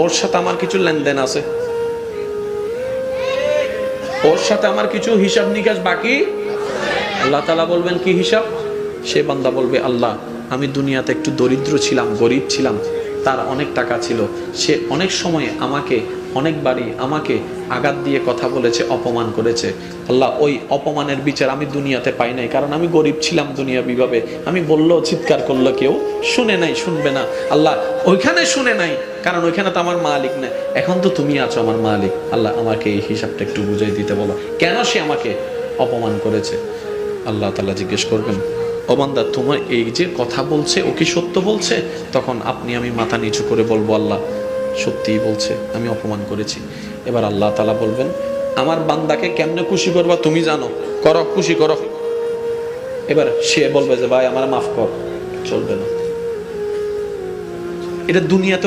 ওর সাথে আমার কিছু লেনদেন আছে, ওর সাথে আমার কিছু হিসাব নিকাশ বাকি। আল্লাহ তাআলা বলবেন কি হিসাব? সে বান্দা বলবে, আল্লাহ আমি দুনিয়াতে একটু দরিদ্র ছিলাম, গরিব ছিলাম, তার অনেক টাকা ছিল, সে অনেক সময় আমাকে অনেকবারই আমাকে আঘাত দিয়ে কথা বলেছে, অপমান করেছে। আল্লাহ ওই অপমানের বিচার আমি দুনিয়াতে পাই নাই, কারণ আমি গরিব ছিলাম দুনিয়াবিভাবে। আমি বললেও চিৎকার করলো কেউ শুনে নাই, শুনবে না। আল্লাহ ওইখানে শুনে নাই, কারণ ওইখানে তো আমার মালিক না, এখন তো তুমি আছো আমার মালিক। আল্লাহ আমাকে এই হিসাবটা একটু বুঝিয়ে দিতে বলো, কেন সে আমাকে অপমান করেছে। আল্লাহ তাআলা জিজ্ঞেস করবেন, ও বান্দা তোমার এই যে কথা বলছে ও কি সত্য বলছে? তখন আমি মাথা নিচু করে বলবো, আল্লাহ সত্যিই বলছে, আমি অপমান করেছি। এবার আল্লাহ তাআলা বলবেন, আমার বান্দাকে কেমনে খুশি করবা তুমি জানো, করো, খুশি করো। এবার সে বলবে যে ভাই আমার মাফ কর, চলবে না। এটা দুনিয়াতে